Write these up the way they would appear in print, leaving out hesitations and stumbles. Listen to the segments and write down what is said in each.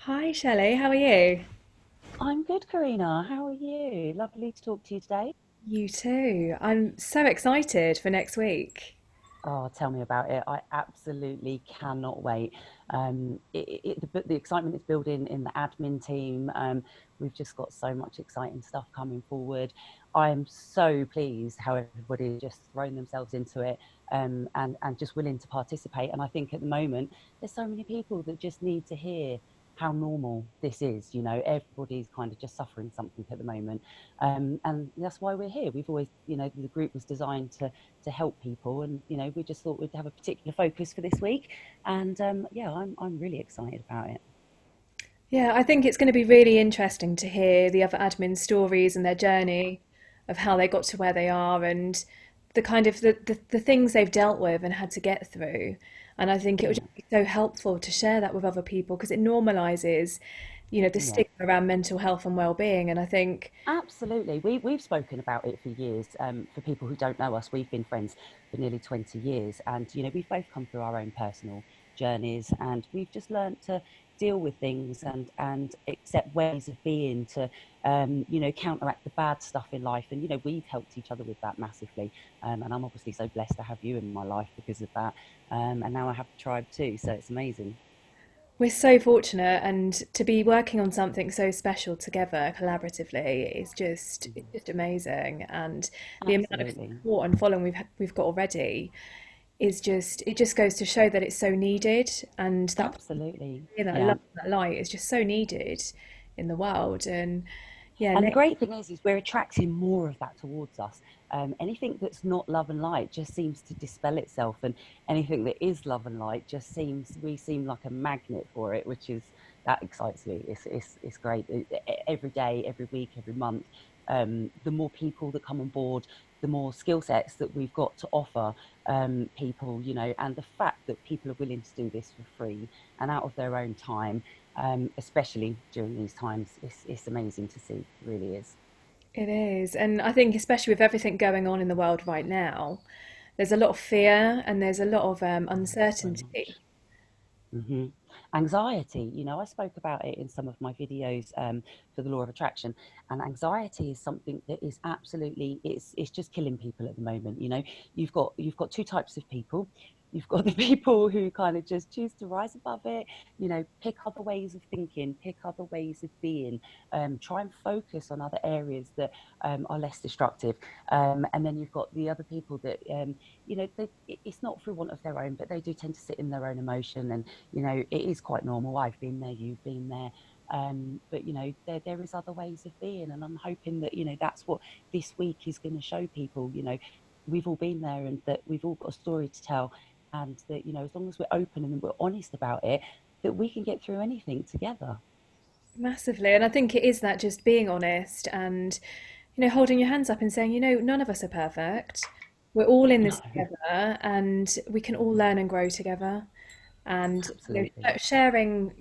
Hi Shelley, how are you? I'm good, Karina. How are you? Lovely to talk to you today. You too. I'm so excited for next week. Oh, tell me about it. I absolutely cannot wait. The excitement is building in the admin team. We've just got so much exciting stuff coming forward. I am so pleased how everybody just thrown themselves into it, and just willing to participate. And I think at the moment there's so many people that just need to hear how normal this is. Everybody's kind of just suffering something at the moment, and that's why we're here. We've always, the group was designed to help people, and we just thought we'd have a particular focus for this week. And yeah, I'm really excited about it. Yeah, I think it's going to be really interesting to hear the other admin stories and their journey of how they got to where they are and the kind of the things they've dealt with and had to get through. And I think it would Yeah, just be so helpful to share that with other people because it normalizes, the yeah, stigma around mental health and well-being. And I think absolutely. We've spoken about it for years. For people who don't know us, we've been friends for nearly 20 years, and we've both come through our own personal journeys, and we've just learned to deal with things and accept ways of being to counteract the bad stuff in life. And we've helped each other with that massively. And I'm obviously so blessed to have you in my life because of that. And now I have the tribe too, so it's amazing. we're so fortunate, and to be working on something so special together collaboratively is just it's Mhm. just amazing. And the amount of Absolutely, support and following we've got already is just it just goes to show that it's so needed, and that absolutely, that yeah. love, that light is just so needed in the world. And yeah, And the next, great thing is we're attracting more of that towards us. Anything that's not love and light just seems to dispel itself, and anything that is love and light just seems we seem like a magnet for it, which is that excites me. It's great. Every day, every week, every month. The more people that come on board, the more skill sets that we've got to offer people, and the fact that people are willing to do this for free and out of their own time, especially during these times. It's amazing to see, it really is. it is. And I think especially with everything going on in the world right now, there's a lot of fear and there's a lot of Oh, so uncertainty. much. Hmm. Anxiety, I spoke about it in some of my videos for the law of attraction, and anxiety is something that is absolutely it's just killing people at the moment. You've got two types of people. You've got the people who kind of just choose to rise above it, pick other ways of thinking, pick other ways of being, try and focus on other areas that are less destructive. And then you've got the other people that it's not through want of their own, but they do tend to sit in their own emotion. And it is quite normal. I've been there, you've been there. But there is other ways of being, and I'm hoping that that's what this week is going to show people. We've all been there, and that we've all got a story to tell, and that as long as we're open and we're honest about it, that we can get through anything together. Massively. And I think it is that just being honest and, holding your hands up and saying, none of us are perfect. We're all in No, this together and we can all learn and grow together. And, absolutely. sharing,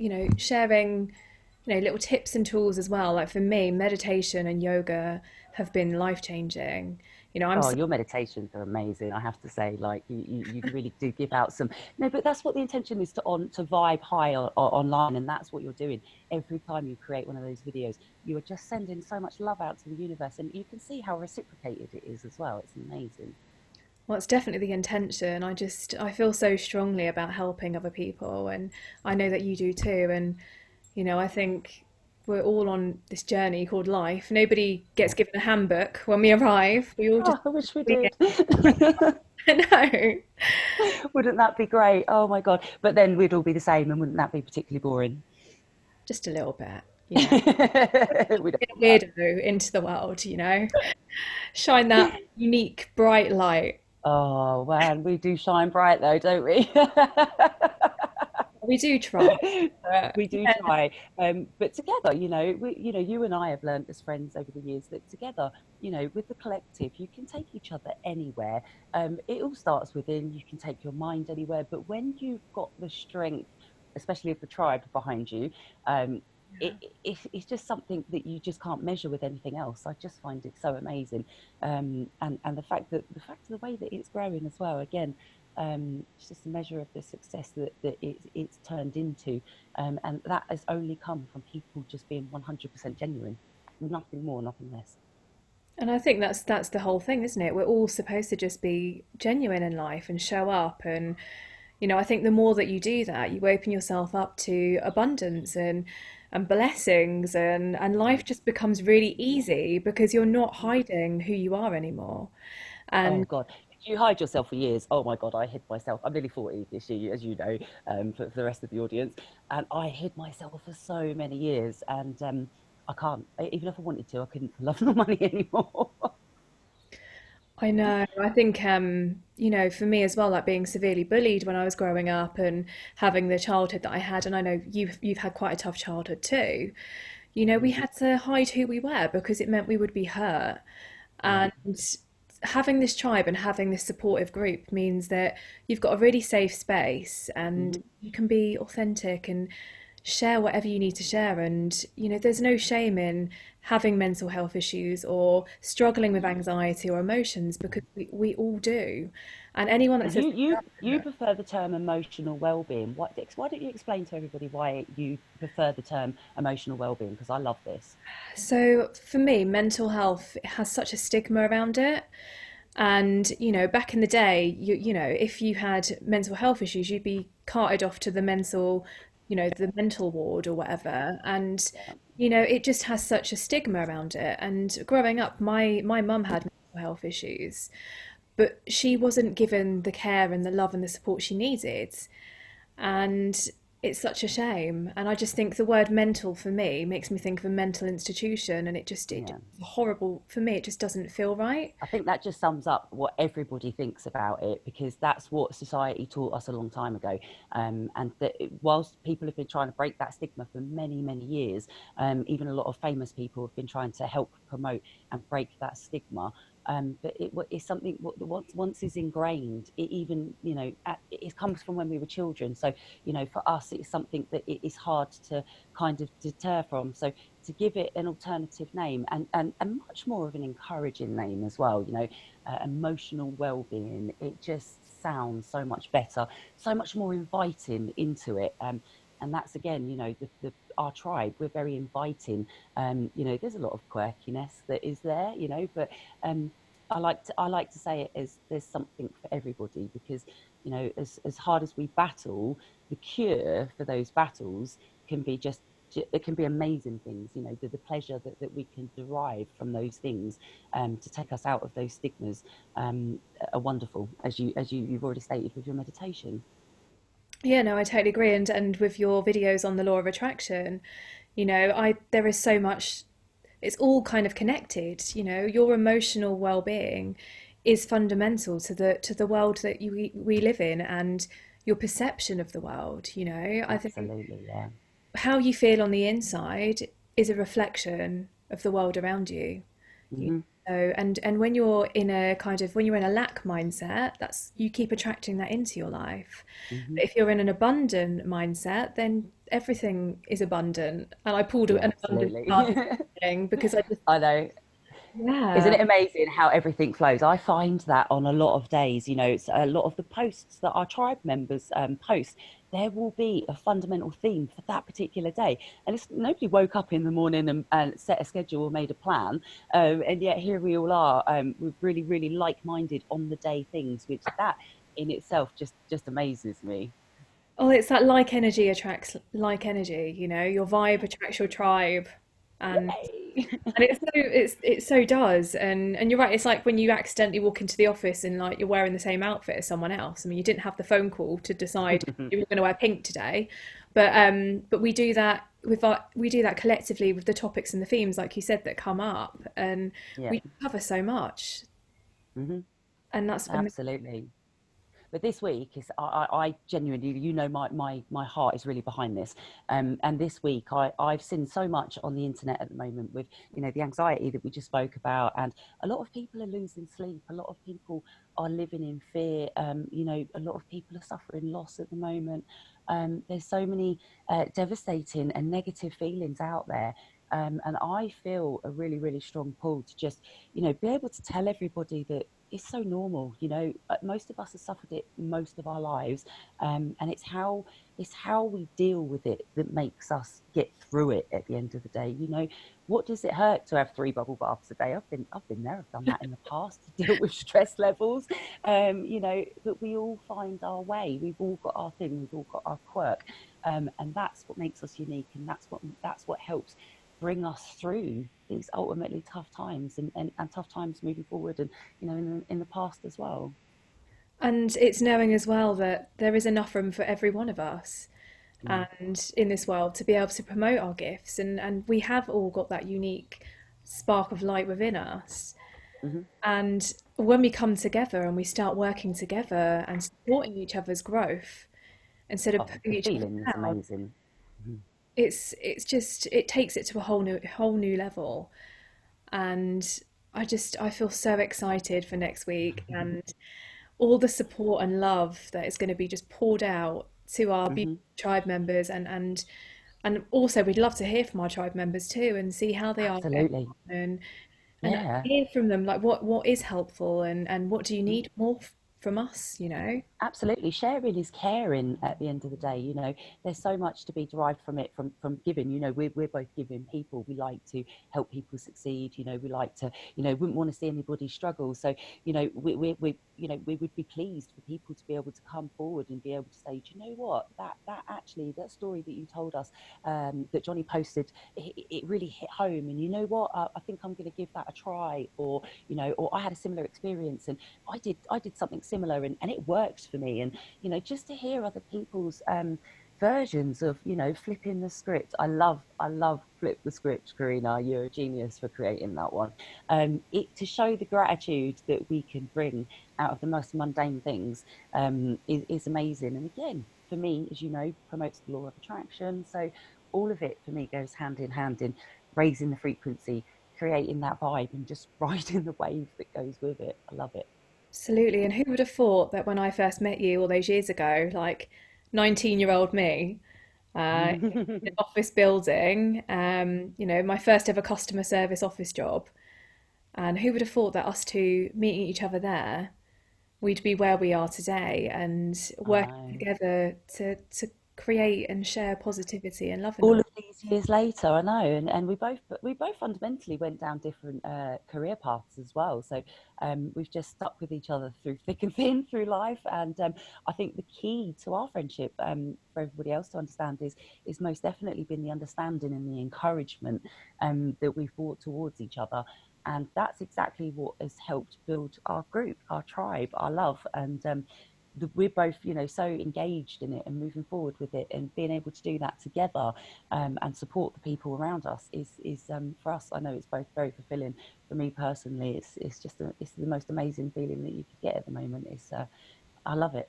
little tips and tools as well. Like for me, meditation and yoga have been life changing. I'm Oh, so, your meditations are amazing, I have to say. Like you really do give out some. No, but that's what the intention is, to vibe high online, and that's what you're doing every time you create one of those videos. You are just sending so much love out to the universe, and you can see how reciprocated it is as well. It's amazing. well, it's definitely the intention. I feel so strongly about helping other people, and I know that you do too. And I think we're all on this journey called life. Nobody gets Yeah. given a handbook when we arrive. We all just Oh, I wish we begin. did. No, Wouldn't that be great? Oh my God. But then we'd all be the same, and wouldn't that be particularly boring? just a little bit. We don't Get a want that. weirdo into the world. Shine that unique, bright light. Oh man, we do shine bright though, don't we? We do try, but We do yeah, try, but together, you and I have learned as friends over the years that together, with the collective, you can take each other anywhere. It all starts within. You can take your mind anywhere, but when you've got the strength, especially of the tribe behind you, um, it's just something that you just can't measure with anything else. I just find it so amazing, and the fact of the way that it's growing as well. Again, It's just a measure of the success that it's turned into, and that has only come from people just being 100% genuine, nothing more, nothing less. And I think that's the whole thing, isn't it? We're all supposed to just be genuine in life and show up. And I think the more that you do that, you open yourself up to abundance and blessings, and life just becomes really easy because you're not hiding who you are anymore. Oh And God, did you hide yourself for years? Oh my God, I hid myself. I'm nearly 40 this year, as you know, for the rest of the audience, and I hid myself for so many years, and I can't. Even if I wanted to, I couldn't for love nor money anymore. I know. I think, for me as well, like being severely bullied when I was growing up and having the childhood that I had, and I know you've had quite a tough childhood too. We Mhm. had to hide who we were because it meant we would be hurt. Yeah. And having this tribe and having this supportive group means that you've got a really safe space and Hmm. you can be authentic and share whatever you need to share. And, there's no shame in having mental health issues or struggling with anxiety or emotions because we all do. And anyone that And says, you prefer the term emotional well-being. Why don't you explain to everybody why you prefer the term emotional well-being? Because I love this. so for me, mental health has such a stigma around it. And, back in the day, if you had mental health issues, you'd be carted off to the mental ward or whatever. And, Yeah. it just has such a stigma around it. And growing up, my mum had mental health issues, but she wasn't given the care and the love and the support she needed. And it's such a shame. And I just think the word mental for me makes me think of a mental institution, and it's Yeah. horrible for me. It just doesn't feel right. I think that just sums up what everybody thinks about it, because that's what society taught us a long time ago. And that whilst people have been trying to break that stigma for many, many years, even a lot of famous people have been trying to help promote and break that stigma. But it's something once is ingrained. It even it comes from when we were children. So for us, it's something that it is hard to kind of deter from. So to give it an alternative name, and much more of an encouraging name as well, emotional well-being, it just sounds so much better, so much more inviting into it. And that's again, our tribe, we're very inviting. There's a lot of quirkiness that is there, but um, I like to say it as there's something for everybody, because as hard as we battle, the cure for those battles can be just it can be amazing things, the pleasure that we can derive from those things, to take us out of those stigmas, are wonderful, you've already stated with your meditation. Yeah, no, I totally agree. And with your videos on the law of attraction, I there is so much. It's all kind of connected. Your emotional well-being is fundamental to the world that we live in and your perception of the world. I think Absolutely, yeah. how you feel on the inside is a reflection of the world around you. You Hmm. and when you're in a lack mindset, that's you keep attracting that into your life. Hmm. But if you're in an abundant mindset, then everything is abundant. And I pulled Yeah, an abundant absolutely. card thing because I just I know. Isn't yeah. it amazing how everything flows? I find that on a lot of days, it's a lot of the posts that our tribe members post, there will be a fundamental theme for that particular day. And it's nobody woke up in the morning and set a schedule or made a plan. And yet here we all are, with really, really like-minded on the day things, which that in itself just amazes me. Oh, it's that like energy attracts like energy. Your vibe attracts your tribe, and Yay! and it so does. And you're right. It's like when you accidentally walk into the office and like you're wearing the same outfit as someone else. I mean, you didn't have the phone call to decide you were going to wear pink today, but we do that collectively with the topics and the themes, like you said, that come up, and Yeah. we cover so much, Hmm. and that's Absolutely. But this week is I genuinely, my heart is really behind this. And this week I've seen so much on the internet at the moment with the anxiety that we just spoke about, and a lot of people are losing sleep, a lot of people are living in fear, a lot of people are suffering loss at the moment. There's so many devastating and negative feelings out there. And I feel a really, really strong pull to just be able to tell everybody that it's so normal. Most of us have suffered it most of our lives, and it's how we deal with it that makes us get through it at the end of the day. What does it hurt to have 3 bubble baths a day? I've been there. I've done that in the past to deal with stress levels. But we all find our way. We've all got our thing. We've all got our quirk, and that's what makes us unique, and that's what helps bring us through these ultimately tough times, and tough times moving forward, and in the past as well. And it's knowing as well that there is enough room for every one of us Mm. and in this world to be able to promote our gifts, and we have all got that unique spark of light within us. Hmm. And when we come together and we start working together and supporting each other's growth instead of Oh, putting the each other feeling is down, amazing. Hmm. it's just it takes it to a whole new level. And I feel so excited for next week and all the support and love that is going to be just poured out to our beautiful Hmm. tribe members, and also we'd love to hear from our tribe members too and see how they are getting Absolutely. on, and Yeah. hear from them like what is helpful, and what do you need more from us. Absolutely, sharing is caring at the end of the day. There's so much to be derived from it, from giving. We're both giving people. We like to help people succeed. We like to, wouldn't want to see anybody struggle. So we would be pleased for people to be able to come forward and be able to say, do you know what, that actually, that story that you told us, that Johnny posted, it really hit home. And you know what, I think I'm going to give that a try. Or I had a similar experience, and I did something similar, and it worked for me. And just to hear other people's versions of flipping the script. I love flip the script, Corinna. You're a genius for creating that one. It to show the gratitude that we can bring out of the most mundane things, is amazing. And again, for me, as you know, promotes the law of attraction. So all of it for me goes hand in hand in raising the frequency, creating that vibe, and just riding the wave that goes with it. I love it. Absolutely. And who would have thought that when I first met you all those years ago, like 19-year-old me, in an office building, my first ever customer service office job, and who would have thought that us two meeting each other there, we'd be where we are today and I working know. together to create and share positivity and love in the All world. of these years later, I know, and we both fundamentally went down different career paths as well. So we've just stuck with each other through thick and thin through life. And I think the key to our friendship, for everybody else to understand, is most definitely been the understanding and the encouragement that we've brought towards each other. And that's exactly what has helped build our group, our tribe, our love. And we're both, so engaged in it and moving forward with it, and being able to do that together, and support the people around us is for us. I know it's both very fulfilling. For me personally, it's the most amazing feeling that you could get at the moment. I love it.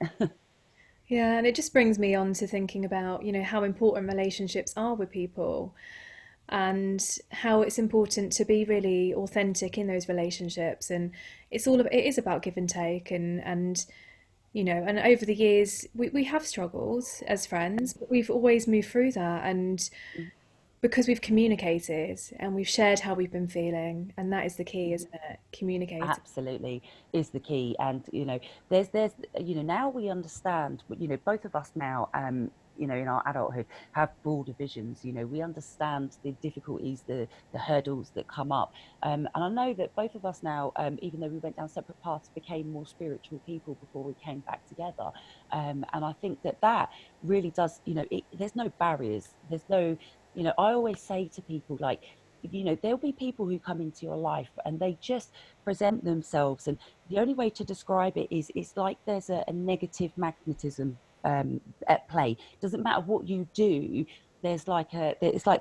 Yeah, and it just brings me on to thinking about, how important relationships are with people and how it's important to be really authentic in those relationships. And it is about give and take, and over the years we have struggles as friends, but we've always moved through that, and because we've communicated and we've shared how we've been feeling, and that is the key, isn't it? Communicating. Absolutely is the key. And there's now we understand, both of us now, in our adulthood, have broader visions. We understand the difficulties, the hurdles that come up. And I know that both of us now, even though we went down separate paths, became more spiritual people before we came back together. And I think that really does, there's no barriers, there's no, I always say to people, like, there'll be people who come into your life and they just present themselves, and the only way to describe it is it's like there's a negative magnetism at play. Doesn't matter what you do, it's like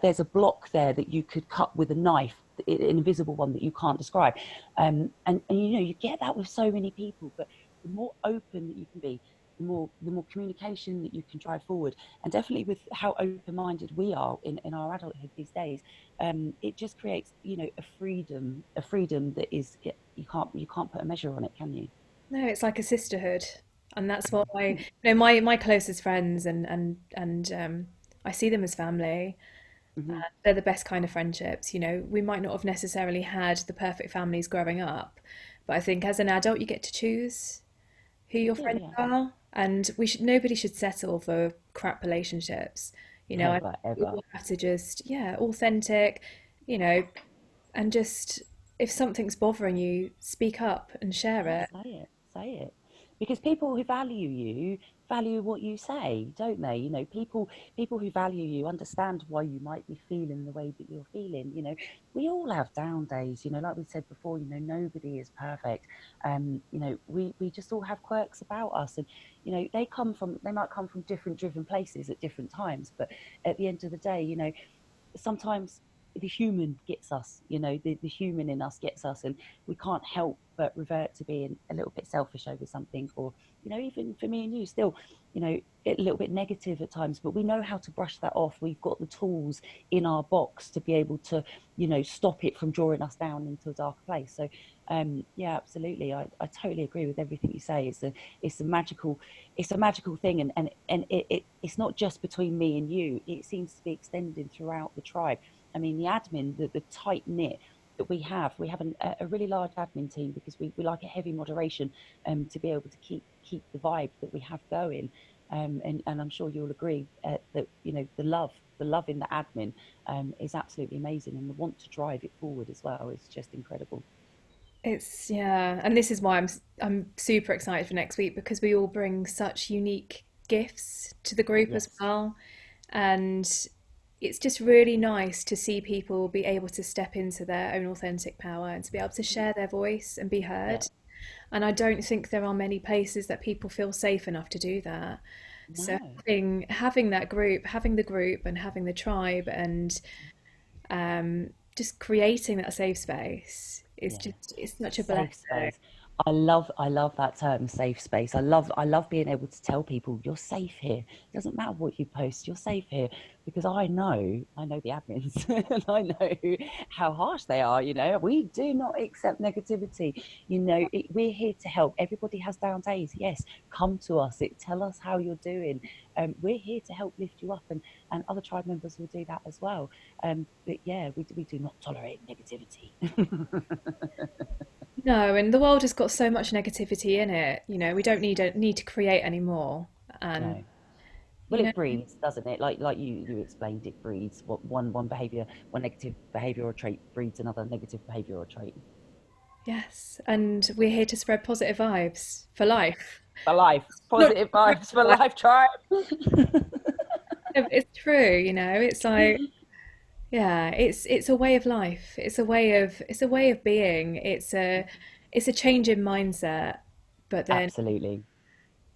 there's a block there that you could cut with a knife, an invisible one that you can't describe. And you get that with so many people. But the more open that you can be, the more communication that you can drive forward, and definitely with how open-minded we are in our adulthood these days, it just creates, a freedom that is, you can't put a measure on it, can you? No, it's like a sisterhood, and that's what my closest friends, and I see them as family. Hmm. They're the best kind of friendships. You know, we might not have necessarily had the perfect families growing up, but I think as an adult, you get to choose who You your do, friends yeah. are, and nobody should settle for crap relationships. You know, I Ever, think we ever. all have to just, yeah, authentic, you know, and just if something's bothering you, speak up and share Yeah, it. say it, say it. Because people who value you value what you say, don't they? You know, people who value you understand why you might be feeling the way that you're feeling. You know, we all have down days, you know, like we said before, you know, nobody is perfect. You know, we just all have quirks about us. And, you know, they might come from different driven places at different times, but at the end of the day, you know, sometimes the human gets us, you know, the human in us gets us, and we can't help but revert to being a little bit selfish over something, or, you know, even for me and you, still, you know, a little bit negative at times, but we know how to brush that off. We've got the tools in our box to be able to, you know, stop it from drawing us down into a darker place. So, yeah, absolutely. I totally agree with everything you say. It's a magical, it's a magical thing, and it's not just between me and you. It seems to be extending throughout the tribe. I mean, the admin, the tight knit that we have a really large admin team because we like a heavy moderation, to be able to keep the vibe that we have going. And I'm sure you'll agree, that, you know, the love in the admin, is absolutely amazing, and the want to drive it forward as well is just incredible. It's yeah, and this is why I'm super excited for next week because we all bring such unique gifts to the group as Yes. well, and it's just really nice to see people be able to step into their own authentic power and to be able to Mhm. share their voice and be Yeah. heard. And I don't think there are many places that people feel safe enough to do that. So No. having that group, having the group and having the tribe and just creating that safe space is Yeah. just it's such a blessing. Safe space. I love that term, safe space. I love being able to tell people you're safe here. It doesn't matter what you post, you're safe here, because I know the admins, and I know how harsh they are. You know, we do not accept negativity. You know, we're here to help. Everybody has down days. Yes, come to us. Tell us how you're doing. We're here to help lift you up, and other tribe members will do that as well. But yeah, we do not tolerate negativity. No, and the world has got so much negativity in it. You know, we don't need to create any more. And No. Well, you know, it breeds, doesn't it? Like you explained, it breeds. What one behavior, one negative behavior or trait breeds another negative behavior or trait. yes, and we're here to spread positive vibes for life. For life, Not positive just vibes for for life, tribe. life. It's true, you know. It's like yeah, it's a way of life. It's a way of being. It's a change in mindset. But then Absolutely.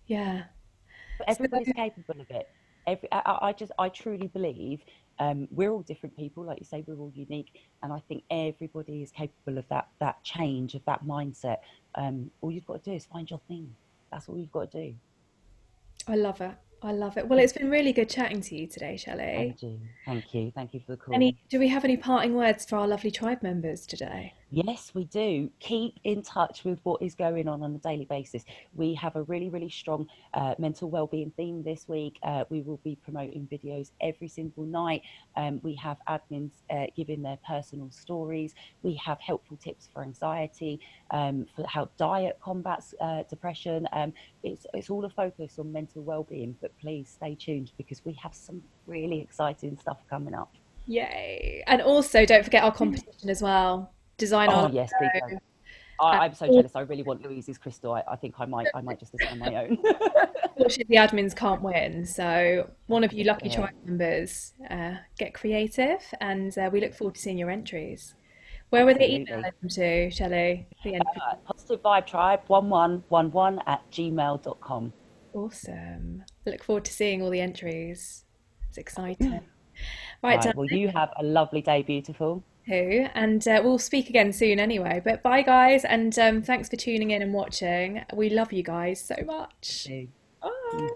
yeah. But So everybody's capable of it. I truly believe, we're all different people, like you say, we're all unique, and I think everybody is capable of that change, of that mindset. All you've got to do is find your thing. That's all you've got to do. I love it. I love it. Well, it's been really good chatting to you today, Shelley. And you, thank you, thank you for the call. Any, do we have any parting words for our lovely tribe members today? Yes, we do. Keep in touch with what is going on a daily basis. We have a really, really strong, mental well-being theme this week. We will be promoting videos every single night. We have admins, giving their personal stories. We have helpful tips for anxiety, for how diet combats, depression. It's all a focus on mental well-being. But please stay tuned because we have some really exciting stuff coming up. Yay. And also, don't forget our competition as well. Design our Oh yes, please don't. logo. I'm so jealous. I really want Louise's crystal. I think I might just design my own. Unfortunately, the admins can't win. So, one of you That's lucky it. tribe members, get creative and we look forward to seeing your entries. Where were they Absolutely. emailing them to, Shelley? The entry. Positive Vibe Tribe 1111 at gmail.com. Awesome. I look forward to seeing all the entries. It's exciting. Right, Right. Well, darling. you have a lovely day, beautiful. Too. And we'll speak again soon anyway. But bye, guys. And thanks for tuning in and watching. We love you guys so much. You Bye.